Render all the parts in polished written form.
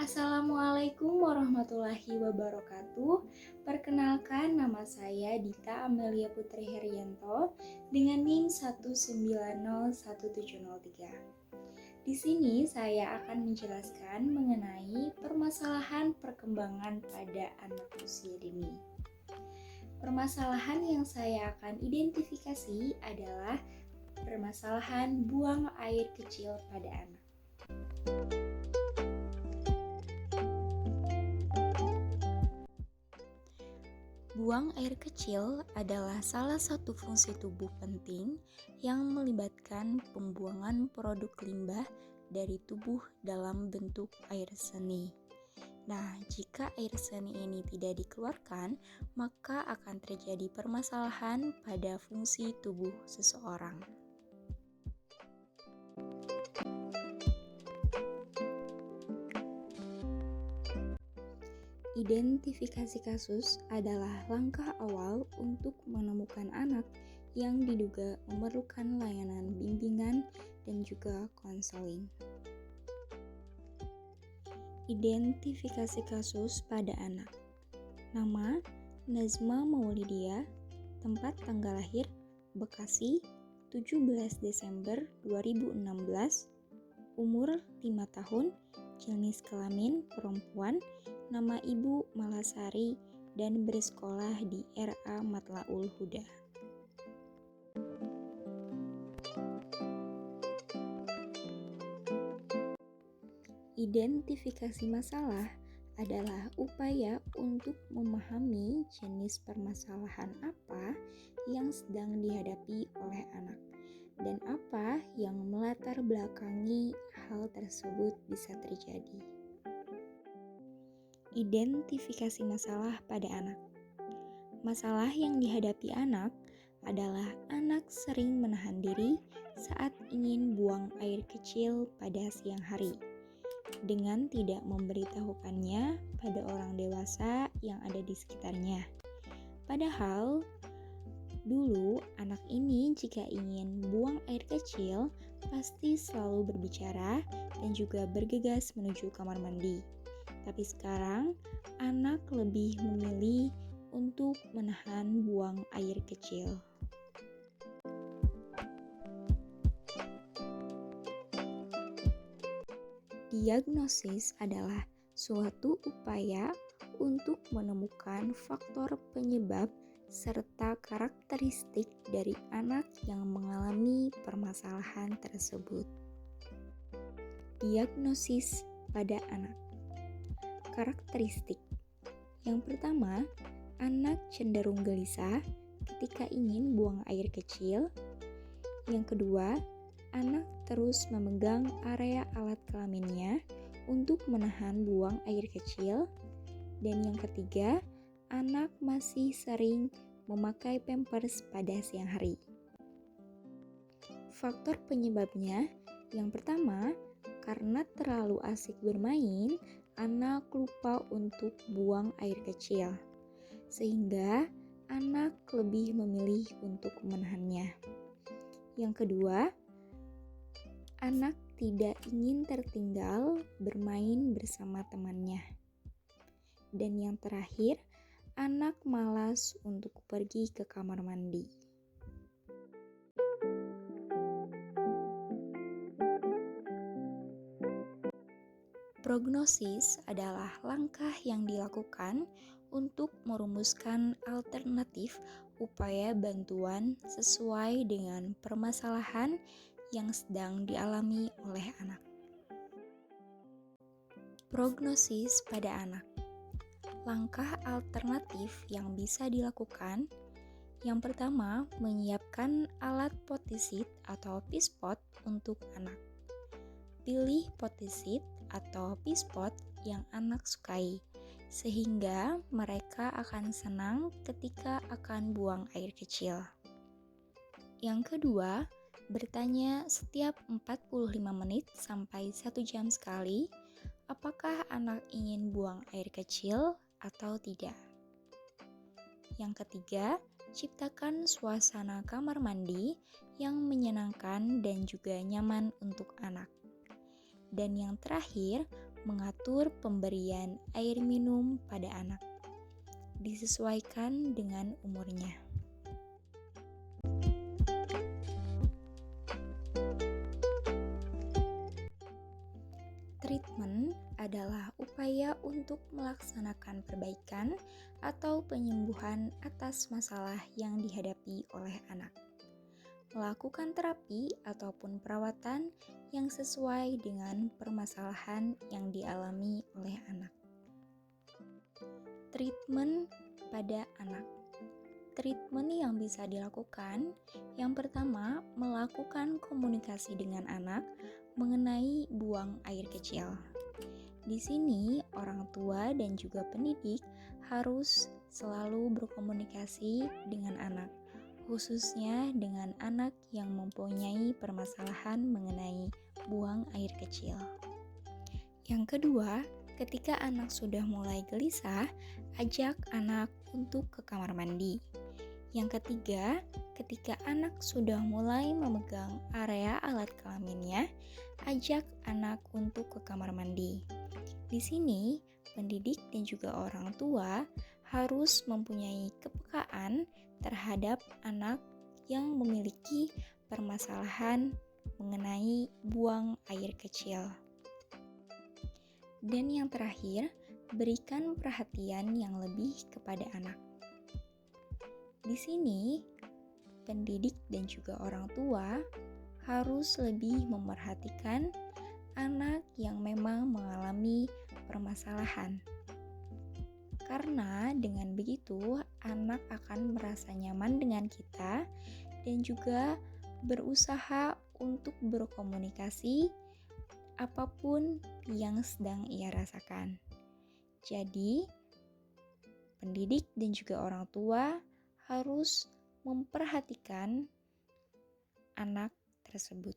Assalamualaikum warahmatullahi wabarakatuh. Perkenalkan, nama saya Dita Amelia Putri Herianto dengan NIM 1901703. Di sini saya akan menjelaskan mengenai permasalahan perkembangan pada anak usia dini. Permasalahan yang saya akan identifikasi adalah permasalahan buang air kecil pada anak. Buang air kecil adalah salah satu fungsi tubuh penting yang melibatkan pembuangan produk limbah dari tubuh dalam bentuk air seni. Nah, jika air seni ini tidak dikeluarkan, maka akan terjadi permasalahan pada fungsi tubuh seseorang. Identifikasi kasus adalah langkah awal untuk menemukan anak yang diduga memerlukan layanan bimbingan dan juga konseling. Identifikasi kasus pada anak. Nama: Nazma Maulidia. Tempat tanggal lahir: Bekasi, 17 Desember 2016. Umur 5 tahun. Jenis kelamin perempuan. Nama ibu Malasari dan bersekolah di RA Matlaul Huda. Identifikasi masalah adalah upaya untuk memahami jenis permasalahan apa yang sedang dihadapi oleh anak dan apa yang melatar belakangi hal tersebut bisa terjadi. Identifikasi masalah pada anak. Masalah yang dihadapi anak adalah anak sering menahan diri saat ingin buang air kecil pada siang hari, dengan tidak memberitahukannya pada orang dewasa yang ada di sekitarnya. Padahal, dulu anak ini jika ingin buang air kecil, pasti selalu berbicara dan juga bergegas menuju kamar mandi. Tapi sekarang, anak lebih memilih untuk menahan buang air kecil. Diagnosis adalah suatu upaya untuk menemukan faktor penyebab serta karakteristik dari anak yang mengalami permasalahan tersebut. Diagnosis pada anak. Karakteristik. Yang pertama, anak cenderung gelisah ketika ingin buang air kecil. Yang kedua, anak terus memegang area alat kelaminnya untuk menahan buang air kecil. Dan yang ketiga, anak masih sering memakai pampers pada siang hari. Faktor penyebabnya, yang pertama, karena terlalu asik bermain, anak lupa untuk buang air kecil, sehingga anak lebih memilih untuk menahannya. Yang kedua, anak tidak ingin tertinggal bermain bersama temannya. Dan yang terakhir, anak malas untuk pergi ke kamar mandi. Prognosis adalah langkah yang dilakukan untuk merumuskan alternatif upaya bantuan sesuai dengan permasalahan yang sedang dialami oleh anak. Prognosis pada anak. Langkah alternatif yang bisa dilakukan. Yang pertama, menyiapkan alat potisit atau pispot untuk anak. Pilih potisit atau pispot yang anak sukai, sehingga mereka akan senang ketika akan buang air kecil. Yang kedua, bertanya setiap 45 menit sampai 1 jam sekali, apakah anak ingin buang air kecil atau tidak. Yang ketiga, ciptakan suasana kamar mandi yang menyenangkan dan juga nyaman untuk anak. Dan yang terakhir, mengatur pemberian air minum pada anak, disesuaikan dengan umurnya. Treatment adalah upaya untuk melaksanakan perbaikan atau penyembuhan atas masalah yang dihadapi oleh anak. Melakukan terapi ataupun perawatan yang sesuai dengan permasalahan yang dialami oleh anak. Treatment pada anak. Treatment yang bisa dilakukan, yang pertama, melakukan komunikasi dengan anak mengenai buang air kecil. Di sini, orang tua dan juga pendidik harus selalu berkomunikasi dengan anak, khususnya dengan anak yang mempunyai permasalahan mengenai buang air kecil. Yang kedua, ketika anak sudah mulai gelisah, ajak anak untuk ke kamar mandi. Yang ketiga, ketika anak sudah mulai memegang area alat kelaminnya, ajak anak untuk ke kamar mandi. Di sini, pendidik dan juga orang tua harus mempunyai kepekaan terhadap anak yang memiliki permasalahan mengenai buang air kecil. Dan yang terakhir, berikan perhatian yang lebih kepada anak. Di sini, pendidik dan juga orang tua harus lebih memerhatikan anak yang memang mengalami permasalahan. Karena dengan begitu, anak akan merasa nyaman dengan kita dan juga berusaha untuk berkomunikasi apapun yang sedang ia rasakan. Jadi, pendidik dan juga orang tua harus memperhatikan anak tersebut.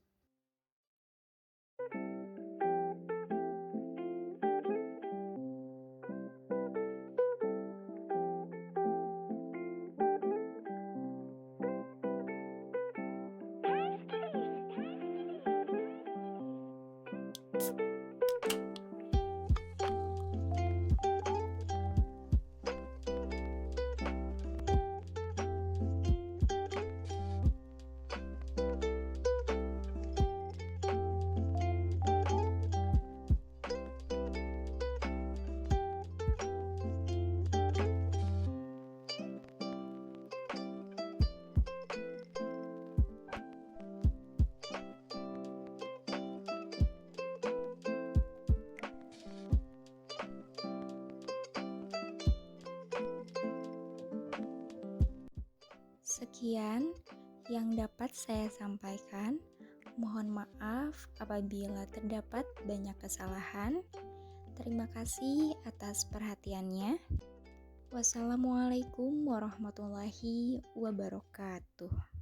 Sekian yang dapat saya sampaikan. Mohon maaf apabila terdapat banyak kesalahan. Terima kasih atas perhatiannya. Wassalamualaikum warahmatullahi wabarakatuh.